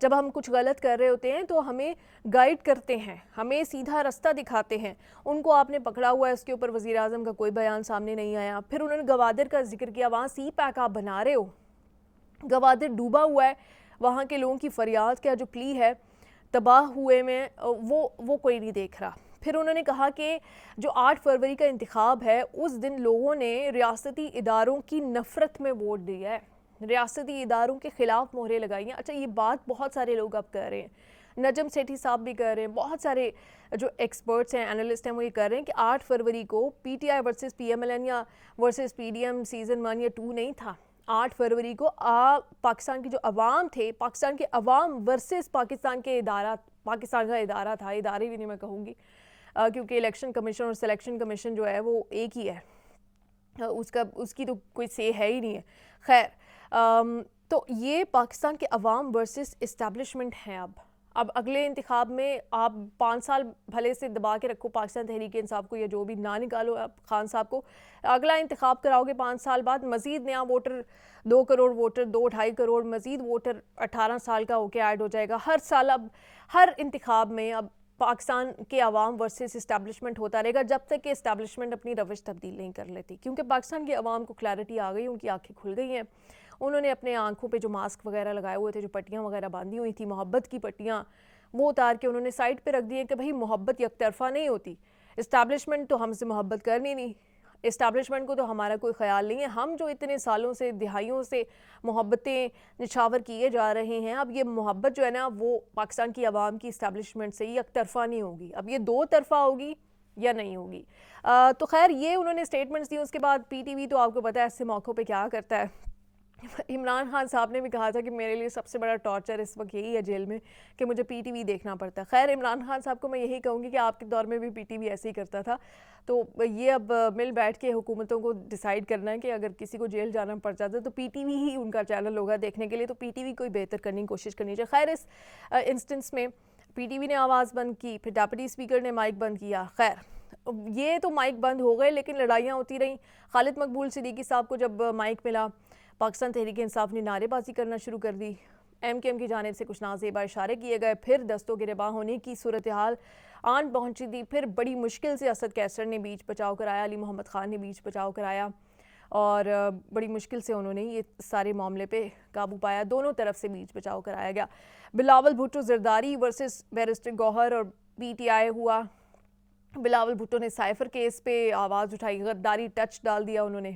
جب ہم کچھ غلط کر رہے ہوتے ہیں تو ہمیں گائیڈ کرتے ہیں, ہمیں سیدھا رستہ دکھاتے ہیں. ان کو آپ نے پکڑا ہوا ہے, اس کے اوپر وزیر اعظم کا کوئی بیان سامنے نہیں آیا. پھر انہوں نے گوادر کا ذکر کیا, وہاں سی پیک آپ بنا رہے ہو, گوادر ڈوبا ہوا ہے, وہاں کے لوگوں کی فریاد کا جو پلی ہے تباہ ہوئے میں, وہ کوئی نہیں دیکھ رہا. پھر انہوں نے کہا کہ جو 8 فروری کا انتخاب ہے اس دن لوگوں نے ریاستی اداروں کی نفرت میں ووٹ دیا ہے, ریاستی اداروں کے خلاف مہریں لگائی ہیں. اچھا, یہ بات بہت سارے لوگ اب کر رہے ہیں, نجم سیٹھی صاحب بھی کر رہے ہیں, بہت سارے جو ایکسپرٹس ہیں, انالسٹ ہیں, وہ یہ کر رہے ہیں کہ 8 فروری کو P T I versus P M L N یا versus P D M season 1 یا 2 نہیں تھا. 8 فروری کو پاکستان کی جو عوام تھے, پاکستان کے عوام ورسز پاکستان کے ادارہ, پاکستان کا ادارہ تھا, ادارے بھی نہیں میں کہوں گی کیونکہ الیکشن کمیشن اور سلیکشن کمیشن جو ہے وہ ایک ہی ہے, اس کی تو کوئی سے ہے ہی نہیں ہے. خیر, تو یہ پاکستان کے عوام ورسز اسٹیبلشمنٹ ہیں. اب اگلے انتخاب میں آپ 5 سال بھلے سے دبا کے رکھو پاکستان تحریک انصاف کو, یا جو بھی نہ نکالو آپ خان صاحب کو, اگلا انتخاب کراؤ گے 5 سال بعد, مزید نیا ووٹر 2 کروڑ ووٹر, 2-2.5 کروڑ مزید ووٹر 18 سال کا ہو کے ایڈ ہو جائے گا ہر سال. اب ہر انتخاب میں اب پاکستان کے عوام ورسز اسٹیبلشمنٹ ہوتا رہے گا جب تک کہ اسٹیبلشمنٹ اپنی روش تبدیل نہیں کر لیتی, کیونکہ پاکستان کے عوام کو کلیئرٹی آ گئی, ان کی آنکھیں کھل گئی ہیں. انہوں نے اپنے آنکھوں پہ جو ماسک وغیرہ لگائے ہوئے تھے, جو پٹیاں وغیرہ باندھی ہوئی تھی محبت کی پٹیاں, وہ اتار کے انہوں نے سائڈ پہ رکھ دی ہیں کہ بھائی محبت یک طرفہ نہیں ہوتی, اسٹیبلشمنٹ تو ہم سے محبت کرنی نہیں, اسٹیبلشمنٹ کو تو ہمارا کوئی خیال نہیں ہے. ہم جو اتنے سالوں سے, دہائیوں سے محبتیں نچھاور کیے جا رہے ہیں, اب یہ محبت جو ہے نا وہ پاکستان کی عوام کی اسٹیبلشمنٹ سے یک طرفہ نہیں ہوگی, اب یہ 2 طرفہ ہوگی یا نہیں ہوگی. تو خیر, یہ انہوں نے سٹیٹمنٹس دی. اس کے بعد پی ٹی وی تو آپ کو پتہ ہے ایسے موقعوں پہ کیا کرتا ہے. عمران خان صاحب نے بھی کہا تھا کہ میرے لیے سب سے بڑا ٹارچر اس وقت یہی ہے جیل میں کہ مجھے پی ٹی وی دیکھنا پڑتا ہے. خیر, عمران خان صاحب کو میں یہی کہوں گی کہ آپ کے دور میں بھی پی ٹی وی ایسے ہی کرتا تھا. تو یہ اب مل بیٹھ کے حکومتوں کو ڈیسائیڈ کرنا ہے کہ اگر کسی کو جیل جانا پڑ جاتا ہے تو پی ٹی وی ہی ان کا چینل ہوگا دیکھنے کے لیے, تو پی ٹی وی کو بہتر کرنے کی کوشش کرنی چاہیے. خیر, اس انسٹنس میں پی ٹی وی نے آواز بند کی, پھر ڈیپٹی اسپیکر نے مائک بند کیا. خیر, یہ تو مائک بند ہو گئے لیکن لڑائیاں ہوتی رہیں. خالد مقبول صدیقی صاحب کو جب مائک ملا, پاکستان تحریک انصاف نے نعرے بازی کرنا شروع کر دی, ایم کیو ایم کی جانب سے کچھ نازیبا اشارے کیے گئے, پھر دستوں گریباں ہونے کی صورتحال آن پہنچی تھی. پھر بڑی مشکل سے اسد کیسر نے بیچ بچاؤ کرایا, علی محمد خان نے بیچ بچاؤ کرایا, اور بڑی مشکل سے انہوں نے یہ سارے معاملے پہ قابو پایا. دونوں طرف سے بیچ بچاؤ کرایا گیا. بلاول بھٹو زرداری ورسز بیرسٹر گوہر اور پی ٹی آئی ہوا. بلاول بھٹو نے سائفر کیس پہ آواز اٹھائی, غداری ٹچ ڈال دیا انہوں نے.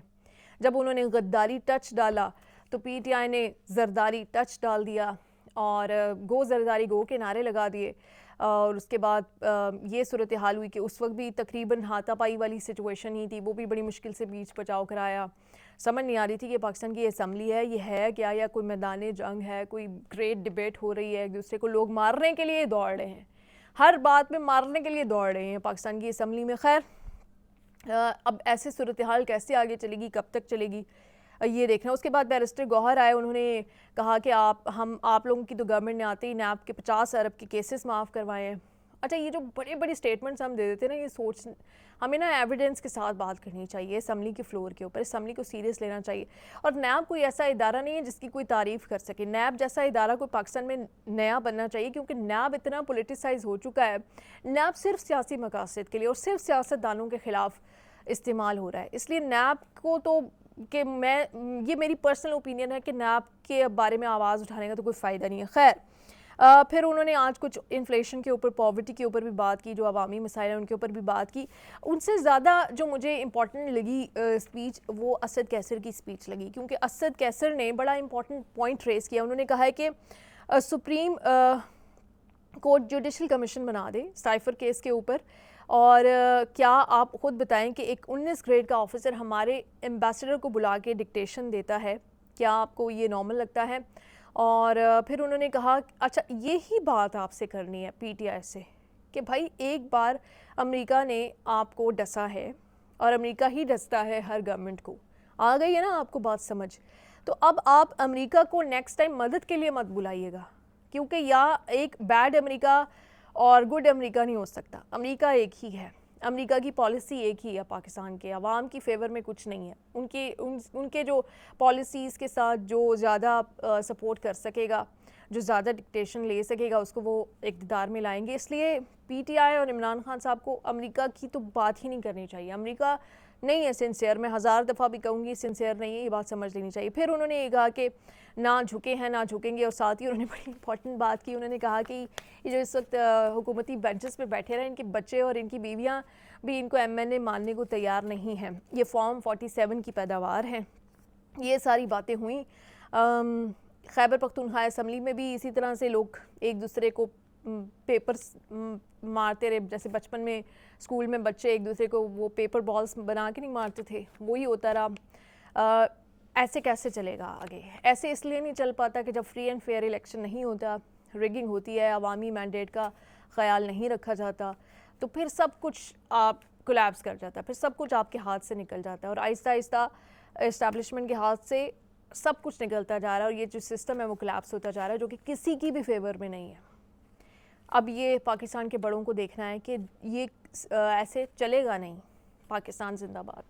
جب انہوں نے غداری ٹچ ڈالا تو پی ٹی آئی نے زرداری ٹچ ڈال دیا اور گو زرداری گو کے نعرے لگا دیے. اور اس کے بعد یہ صورتحال ہوئی کہ اس وقت بھی تقریباً ہاتھا پائی والی سچویشن ہی تھی, وہ بھی بڑی مشکل سے بیچ بچاؤ کرایا. سمجھ نہیں آ رہی تھی کہ پاکستان کی اسمبلی ہے, یہ ہے کیا, یا کوئی میدان جنگ ہے, کوئی گریٹ ڈیبیٹ ہو رہی ہے, ایک دوسرے کو لوگ مارنے کے لیے دوڑ رہے ہیں, ہر بات میں مارنے کے لیے دوڑ رہے ہیں پاکستان کی اسمبلی میں. خیر, اب ایسے صورتحال کیسے آگے چلے گی, کب تک چلے گی, یہ دیکھنا. اس کے بعد بیرسٹر گوہر آئے, انہوں نے کہا کہ آپ لوگوں کی تو گورنمنٹ نے آتے ہی نیب کے 50 ارب کے کیسز معاف کروائے ہیں. اچھا, یہ جو بڑے بڑے سٹیٹمنٹس ہم دے دیتے ہیں نا, یہ ہمیں نا ایویڈنس کے ساتھ بات کرنی چاہیے اسمبلی کے فلور کے اوپر, اسمبلی کو سیریس لینا چاہیے. اور نیب کوئی ایسا ادارہ نہیں ہے جس کی کوئی تعریف کر سکے. نیب جیسا ادارہ کوئی پاکستان میں نیا بننا چاہیے, کیونکہ نیب اتنا پولیٹیسائز ہو چکا ہے. نیب صرف سیاسی مقاصد کے لیے اور صرف سیاست دانوں کے خلاف استعمال ہو رہا ہے. اس لیے نیب کو تو کہ یہ میری پرسنل اوپینین ہے کہ نیب کے بارے میں آواز اٹھانے کا تو کوئی فائدہ نہیں ہے. خیر, پھر انہوں نے آج کچھ انفلیشن کے اوپر, پاورٹی کے اوپر بھی بات کی, جو عوامی مسائل ہیں ان کے اوپر بھی بات کی. ان سے زیادہ جو مجھے امپورٹنٹ لگی اسپیچ, وہ اسد کیسر کی اسپیچ لگی, کیونکہ اسد کیسر نے بڑا امپورٹنٹ پوائنٹ ریز کیا. انہوں نے کہا ہے کہ سپریم کورٹ جوڈیشل کمیشن بنا دے سائفر کیس کے اوپر, اور کیا آپ خود بتائیں کہ ایک 19 گریڈ کا آفیسر ہمارے ایمبیسڈر کو بلا کے ڈکٹیشن دیتا ہے, کیا آپ کو یہ نارمل لگتا ہے؟ اور پھر انہوں نے کہا اچھا یہی بات آپ سے کرنی ہے پی ٹی آئی سے کہ بھائی ایک بار امریکہ نے آپ کو ڈسا ہے اور امریکہ ہی ڈستا ہے ہر گورنمنٹ کو, آ گئی ہے نا آپ کو بات سمجھ. تو اب آپ امریکہ کو نیکسٹ ٹائم مدد کے لیے مت بلائیے گا, کیونکہ یا ایک بیڈ امریکہ اور گڈ امریکہ نہیں ہو سکتا. امریکہ ایک ہی ہے, امریکہ کی پالیسی ایک ہی ہے, پاکستان کے عوام کی فیور میں کچھ نہیں ہے. ان کے جو پالیسیز کے ساتھ جو زیادہ سپورٹ کر سکے گا, جو زیادہ ڈکٹیشن لے سکے گا اس کو وہ اقتدار میں لائیں گے. اس لیے پی ٹی آئی اور عمران خان صاحب کو امریکہ کی تو بات ہی نہیں کرنی چاہیے. امریکہ نہیں ہے سنسیئر, میں 1000 دفعہ بھی کہوں گی سنسیئر نہیں ہے, یہ بات سمجھ لینی چاہیے. پھر انہوں نے یہ کہا کہ نہ جھکے ہیں نہ جھکیں گے, اور ساتھ ہی انہوں نے بڑی امپورٹنٹ بات کی. انہوں نے کہا کہ یہ جو اس وقت حکومتی بینچز پہ بیٹھے رہے, ان کے بچے اور ان کی بیویاں بھی ان کو ایم این اے ماننے کو تیار نہیں ہیں, یہ فارم 47 کی پیداوار ہیں. یہ ساری باتیں ہوئیں. خیبر پختونخوا اسمبلی میں بھی اسی طرح سے لوگ ایک دوسرے کو پیپرز مارتے رہے, جیسے بچپن میں اسکول میں بچے ایک دوسرے کو وہ پیپر بالز بنا کے نہیں مارتے تھے, وہی ہوتا رہا. ایسے کیسے چلے گا آگے؟ ایسے اس لیے نہیں چل پاتا کہ جب فری اینڈ فیئر الیکشن نہیں ہوتا, ریگنگ ہوتی ہے, عوامی مینڈیٹ کا خیال نہیں رکھا جاتا, تو پھر سب کچھ آپ کولیپس کر جاتا ہے, پھر سب کچھ آپ کے ہاتھ سے نکل جاتا ہے, اور آہستہ آہستہ اسٹیبلشمنٹ کے ہاتھ سے سب کچھ نکلتا جا رہا ہے, اور یہ جو سسٹم ہے وہ کولیپس ہوتا جا رہا ہے, جو کہ کسی کی بھی فیور میں نہیں ہے. اب یہ پاکستان کے بڑوں کو دیکھنا ہے کہ یہ ایسے چلے گا نہیں. پاکستان زندہ باد.